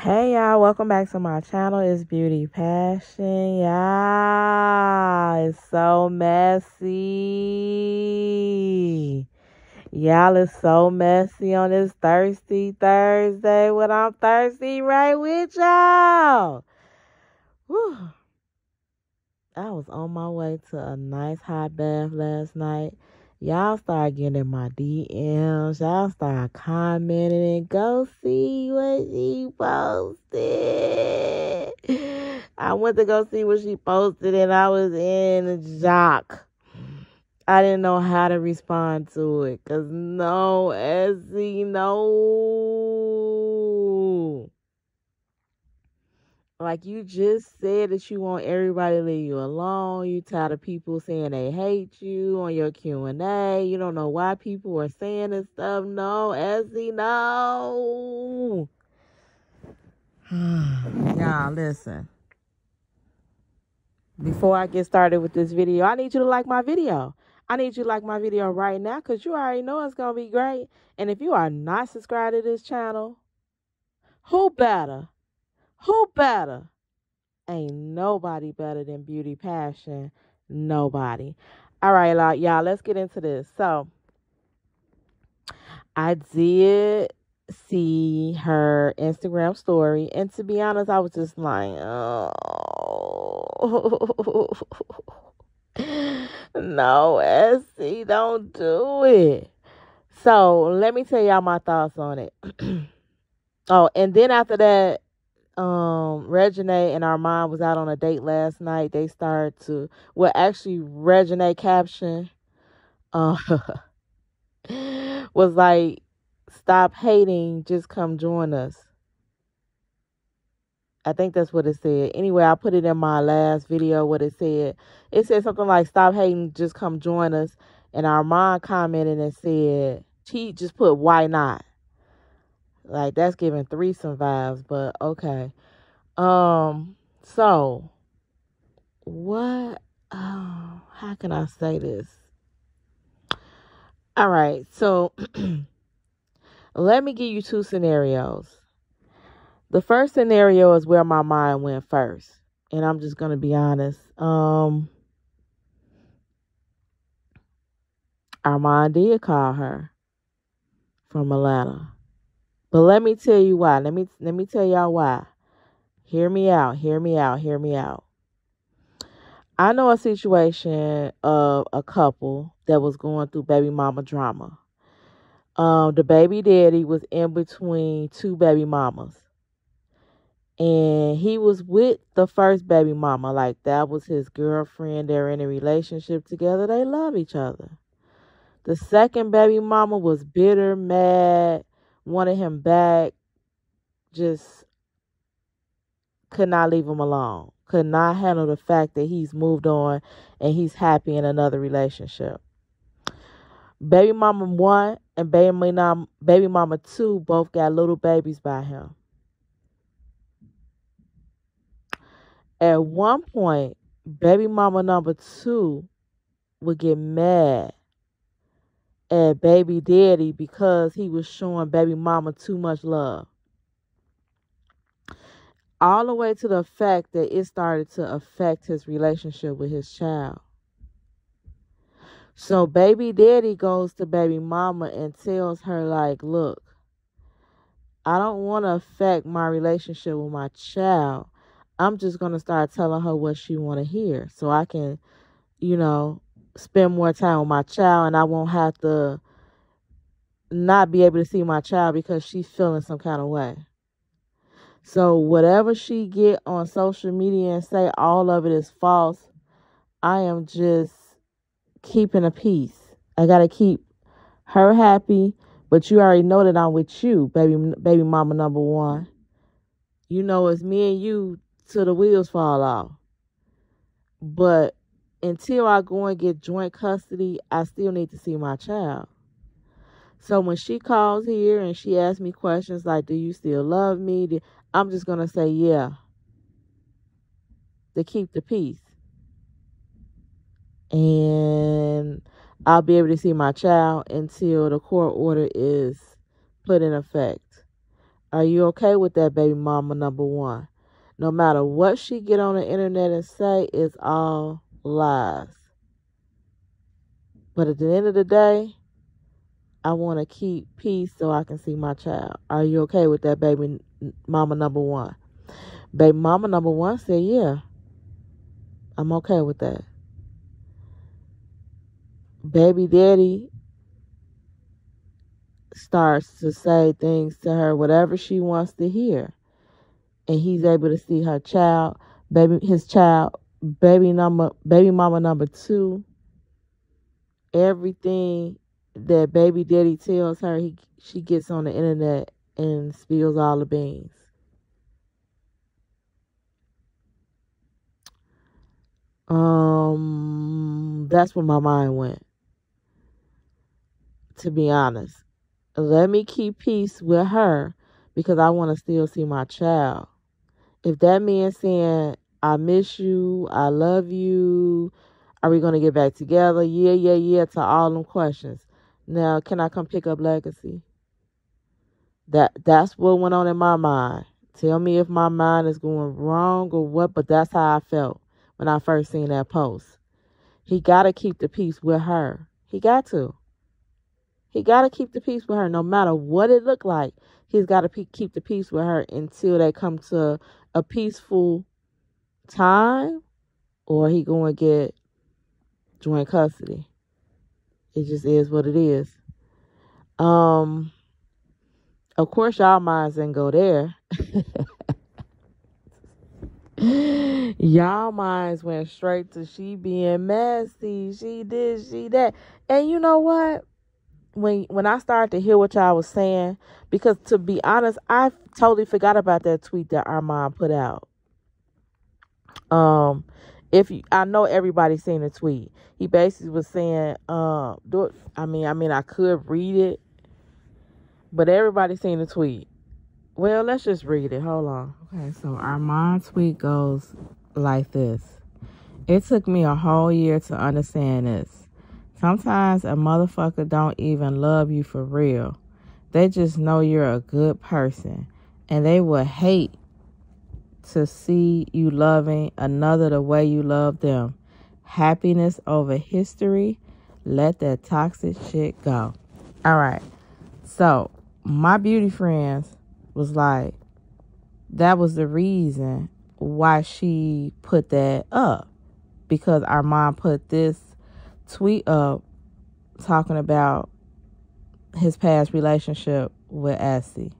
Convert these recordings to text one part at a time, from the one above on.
Hey y'all, welcome back to my channel. It's Beauty Passion. Y'all, it's so messy. Y'all, it's so messy on this thirsty Thursday when I'm thirsty right with y'all. Whew. I was on my way to a nice hot bath last night. Y'all started getting in my DMs. Y'all started commenting and go see what she posted. I went to go see what she posted and I was in shock. I didn't know how to respond to it. Because no, Essy, no. Like, you just said that you want everybody to leave you alone. You tired of people saying they hate you on your Q&A. You don't know why people are saying this stuff. No, Essy, no. Y'all, listen. Before I get started with this video, I need you to like my video. I need you to like my video right now because you already know it's going to be great. And if you are not subscribed to this channel, who better? Who better? Ain't nobody better than Beauty Passion. Nobody. All right, y'all, let's get into this. So, I did see her Instagram story. And to be honest, I was just like, oh. No, Essy, don't do it. So, let me tell y'all my thoughts on it. Oh, and then after that, REGINAE and ARMON'S was out on a date last night. They started to, well, actually, REGINAE caption was like, stop hating, just come join us. I think that's what it said. Anyway, I put it in my last video what it said. It said something like, stop hating, just come join us. And ARMON'S commented and said, she just put, why not? Like, that's giving threesome vibes, but okay. So what, how can I say this? All right, so let me give you two scenarios. The first scenario is where my mind went first, and I'm just gonna be honest. Armand did call her from Atlanta, but let me tell you why. Let me tell y'all why. Hear me out. Hear me out. Hear me out. I know a situation of a couple that was going through baby mama drama. The baby daddy was in between two baby mamas. And he was with the first baby mama. Like, that was his girlfriend. They're in a relationship together. They love each other. The second baby mama was bitter, mad, wanted him back. Just could not leave him alone. Could not handle the fact that he's moved on and he's happy in another relationship. Baby mama 1 and baby mama 2 both got little babies by him. At one point, baby mama number 2 would get mad at baby daddy because he was showing baby mama too much love. All the way to the fact that it started to affect his relationship with his child. So baby daddy goes to baby mama and tells her, like, look, I don't want to affect my relationship with my child. I'm just going to start telling her what she want to hear so I can, spend more time with my child and I won't have to not be able to see my child because she's feeling some kind of way. So whatever she get on social media and say all of it is false, I am just keeping a peace. I got to keep her happy, but you already know that I'm with you, baby mama number 1. You know it's me and you till the wheels fall off. But until I go and get joint custody, I still need to see my child. So when she calls here and she asks me questions like, do you still love me? I'm just going to say, yeah, to keep the peace. And I'll be able to see my child until the court order is put in effect. Are you okay with that, baby mama number one? No matter what she get on the internet and say, it's all lies. But at the end of the day, I want to keep peace so I can see my child. Are you okay with that, baby mama number one? Baby mama number one said, yeah, I'm okay with that. Baby daddy starts to say things to her, whatever she wants to hear. And he's able to see her child, his child, baby mama number two. Everything that baby daddy tells her, she gets on the internet and spills all the beans. That's where my mind went, to be honest. Let me keep peace with her because I want to still see my child. If that means saying, I miss you, I love you, are we going to get back together? Yeah, to all them questions. Now, can I come pick up Legacy? That's what went on in my mind. Tell me if my mind is going wrong or what, but that's how I felt when I first seen that post. He got to keep the peace with her. He got to. He got to keep the peace with her no matter what it looked like. He's got to keep the peace with her until they come to a peaceful time, or he going to get joint custody. It just is what it is. Of course, y'all minds didn't go there. Y'all minds went straight to she being messy. She this, she that. And you know what? When I started to hear what y'all was saying, because to be honest, I totally forgot about that tweet that Armon put out. I know everybody's seen the tweet. He basically was saying, I could read it, but everybody's seen the tweet. Well, let's just read it. Hold on. Okay, so Armon's tweet goes like this. It took me a whole year to understand this. Sometimes a motherfucker don't even love you for real. They just know you're a good person. And they will hate to see you loving another the way you love them. Happiness over history. Let that toxic shit go. All right. So, my beauty friends was like, that was the reason why she put that up. Because our mom put this tweet up talking about his past relationship with Essy.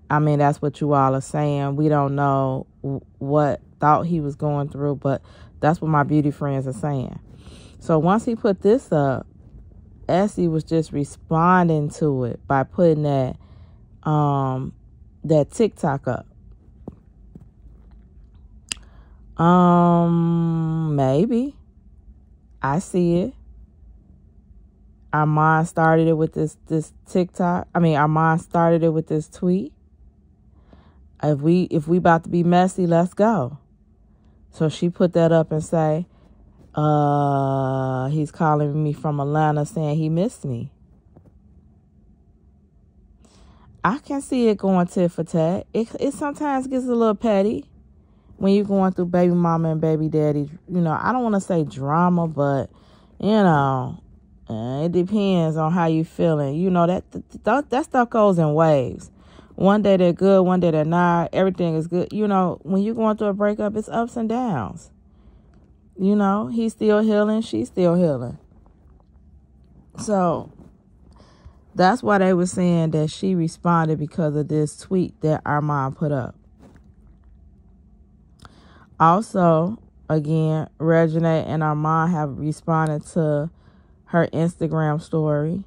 I mean, that's what you all are saying. We don't know what thought he was going through, but that's what my beauty friends are saying. So once he put this up, Essy was just responding to it by putting that TikTok up. Maybe. I see it. Armon started it with this TikTok. Armon started it with this tweet. If we about to be messy, let's go. So she put that up and say, he's calling me from Atlanta saying he missed me. I can see it going tit for tat. It sometimes gets a little petty when you're going through baby mama and baby daddy. I don't want to say drama, but, it depends on how you feeling. That stuff goes in waves. One day they're good, one day they're not. Everything is good. When you're going through a breakup, it's ups and downs. He's still healing, she's still healing. So that's why they were saying that she responded because of this tweet that Armon put up. Also, again, REGINAE and Armon have responded to her Instagram story.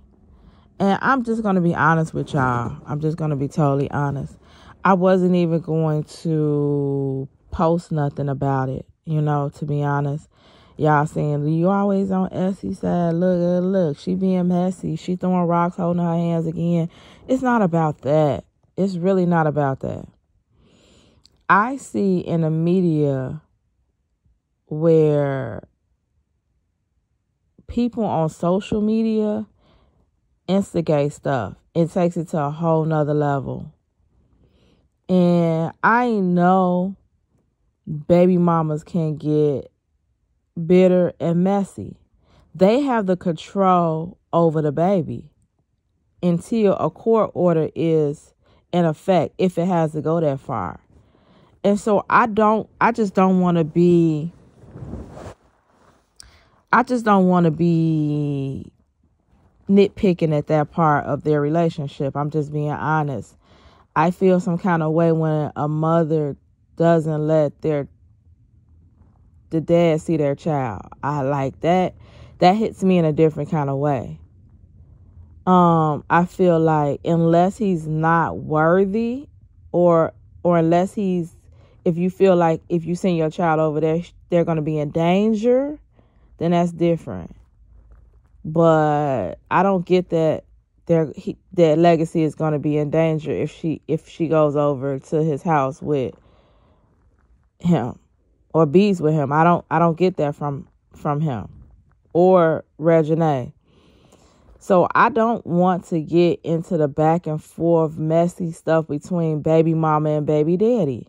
And I'm just going to be honest with y'all. I'm just going to be totally honest. I wasn't even going to post nothing about it, to be honest. Y'all saying, you always on Essy's side. Look, she being messy. She throwing rocks, holding her hands again. It's not about that. It's really not about that. I see in the media where people on social media instigate stuff. It takes it to a whole nother level. And I know baby mamas can get bitter and messy. They have the control over the baby until a court order is in effect, if it has to go that far. And so I just don't want to be nitpicking at that part of their relationship. I'm just being honest. I feel some kind of way when a mother doesn't let the dad see their child. I like that. That hits me in a different kind of way. I feel like unless he's not worthy, or unless if you feel like if you send your child over there, they're going to be in danger, then that's different. But I don't get that their legacy is going to be in danger if she goes over to his house with him or bees with him. I don't get that from him or REGINAE. So I don't want to get into the back and forth messy stuff between baby mama and baby daddy.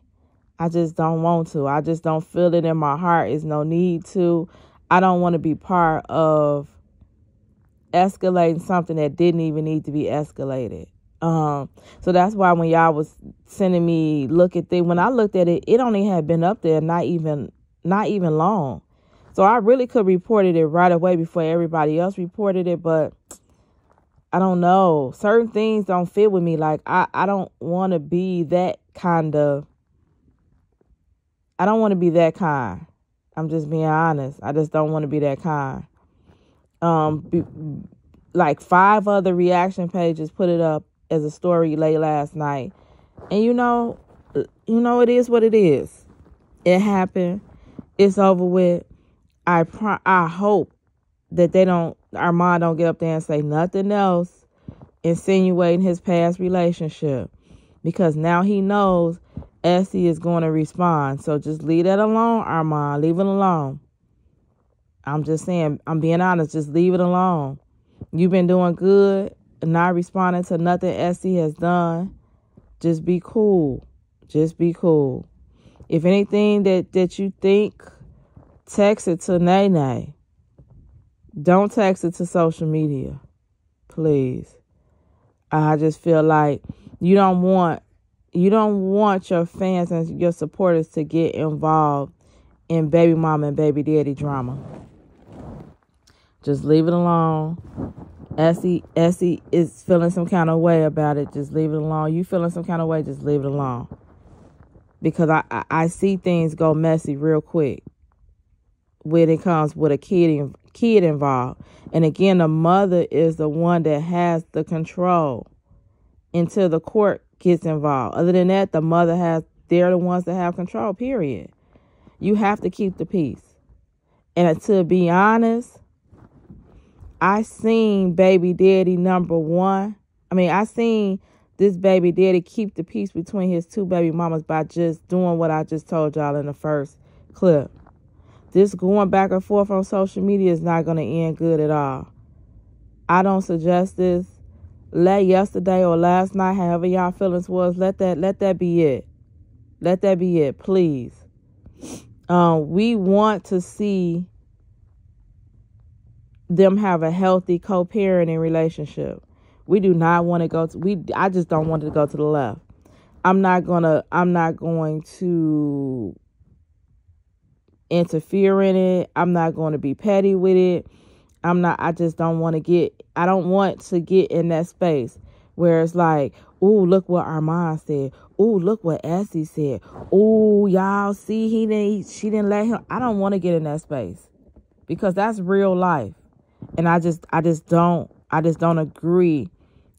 I just don't want to. I just don't feel it in my heart. There's no need to. I don't want to be part of escalating something that didn't even need to be escalated. So that's why when y'all was sending me when I looked at it, it only had been up there not even long. So I really could reported it right away before everybody else reported it, but I don't know. Certain things don't fit with me. Like I don't want to be that kind. I'm just being honest. I just don't want to be that kind. Like 5 other reaction pages put it up as a story late last night. And you know, it is what it is. It happened. It's over with. I hope that Armand don't get up there and say nothing else insinuating his past relationship, because now he knows Essy is going to respond. So just leave that alone, Armand. Leave it alone. I'm just saying, I'm being honest, just leave it alone. You've been doing good, not responding to nothing Essy has done. Just be cool. Just be cool. If anything that you think, text it to Nene. Don't text it to social media, please. I just feel like you don't want your fans and your supporters to get involved in baby mama and baby daddy drama. Just leave it alone. Essy is feeling some kind of way about it. Just leave it alone. You feeling some kind of way, just leave it alone. Because I see things go messy real quick when it comes with a kid involved. And again, the mother is the one that has the control until the court gets involved. Other than that, they're the ones that have control, period. You have to keep the peace. And to be honest, I seen baby daddy number one. I seen this baby daddy keep the peace between his 2 baby mamas by just doing what I just told y'all in the first clip. This going back and forth on social media is not going to end good at all. I don't suggest this. Let yesterday or last night, however y'all feelings was, let that be it. Let that be it, please. We want to see them have a healthy co-parenting relationship. We do not want to go to, I just don't want it to go to the left. I'm not going to interfere in it. I'm not going to be petty with it. I don't want to get in that space where it's like, ooh, look what Armand said. Ooh, look what Essy said. Ooh, y'all see, she didn't let him. I don't want to get in that space because that's real life. And I just don't agree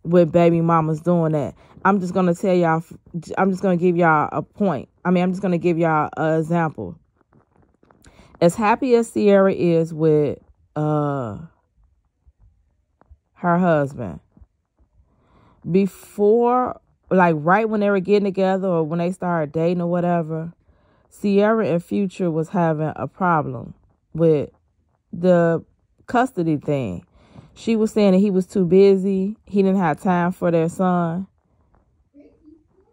with baby mamas doing that. I'm just going to tell y'all, I'm just going to give y'all a point. I'm just going to give y'all an example. As happy as Sierra is with her husband, before, like right when they were getting together or when they started dating or whatever, Sierra and Future was having a problem with the custody thing. She was saying that he was too busy. He didn't have time for their son.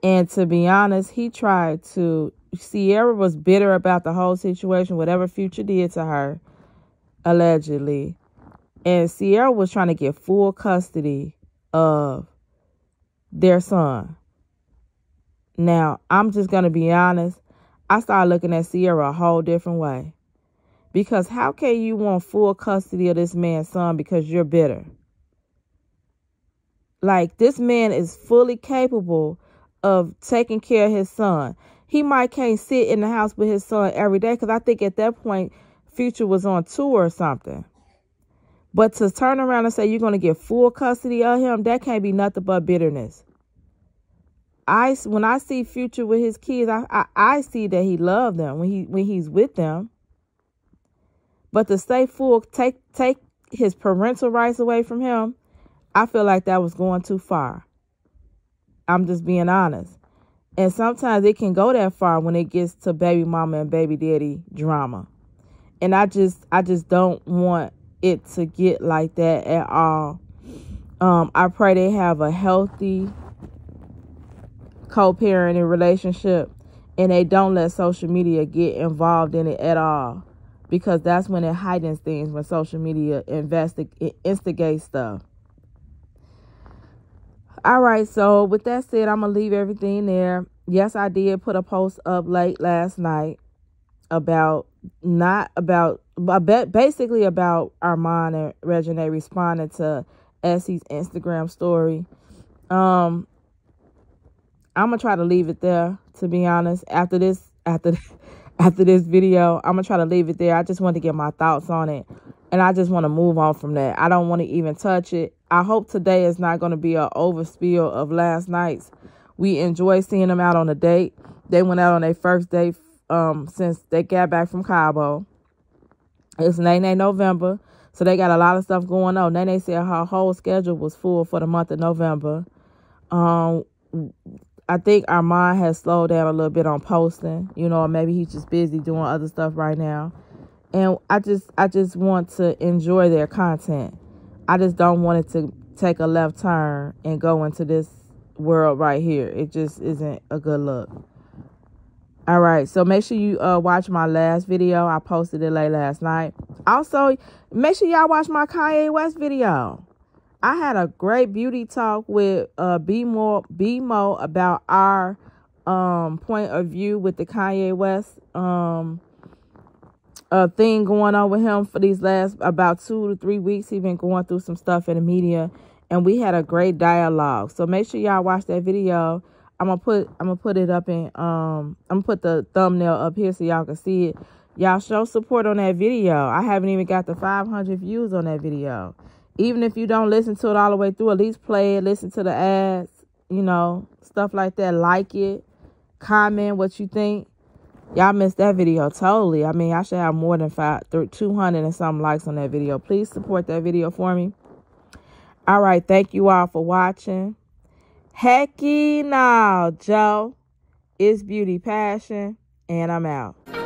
And to be honest, he tried to... Sierra was bitter about the whole situation, whatever Future did to her, allegedly. And Sierra was trying to get full custody of their son. Now, I'm just going to be honest. I started looking at Sierra a whole different way. Because how can you want full custody of this man's son because you're bitter? Like, this man is fully capable of taking care of his son. He might can't sit in the house with his son every day, because I think at that point, Future was on tour or something. But to turn around and say you're going to get full custody of him, that can't be nothing but bitterness. When I see Future with his kids, I see that he loves them when he's with them. But to say take his parental rights away from him, I feel like that was going too far. I'm just being honest. And sometimes it can go that far when it gets to baby mama and baby daddy drama. And I just don't want it to get like that at all. I pray they have a healthy co-parenting relationship and they don't let social media get involved in it at all. Because that's when it heightens things, when social media instigates stuff. All right, so with that said, I'm going to leave everything there. Yes, I did put a post up late last night basically about Armon and REGINAE responding to Essy's Instagram story. I'm going to try to leave it there, to be honest. After this video, I'm going to try to leave it there. I just want to get my thoughts on it. And I just want to move on from that. I don't want to even touch it. I hope today is not going to be an overspill of last night's. We enjoyed seeing them out on a date. They went out on their first date since they got back from Cabo. It's NITE November, so they got a lot of stuff going on. NITE said her whole schedule was full for the month of November. I think Armon has slowed down a little bit on posting. You know, maybe he's just busy doing other stuff right now. And I just want to enjoy their content. I just don't want it to take a left turn and go into this world right here. It just isn't a good look. All right, so make sure you watch my last video. I posted it late last night. Also, make sure y'all watch my Kanye West video. I had a great beauty talk with BMO about our point of view with the Kanye West thing going on with him for these last about 2 to 3 weeks. He's been going through some stuff in the media, and we had a great dialogue. So make sure y'all watch that video. I'm gonna put it up in I'm gonna put the thumbnail up here so y'all can see it. Y'all show support on that video. I haven't even got the 500 views on that video. Even if you don't listen to it all the way through, at least play it, listen to the ads, you know, stuff like that. Like it, comment what you think. Y'all missed that video totally. I mean, I should have more than 200 and something likes on that video. Please support that video for me. All right, thank you all for watching. Hecky now, Joe. It's Beauty Passion, and I'm out.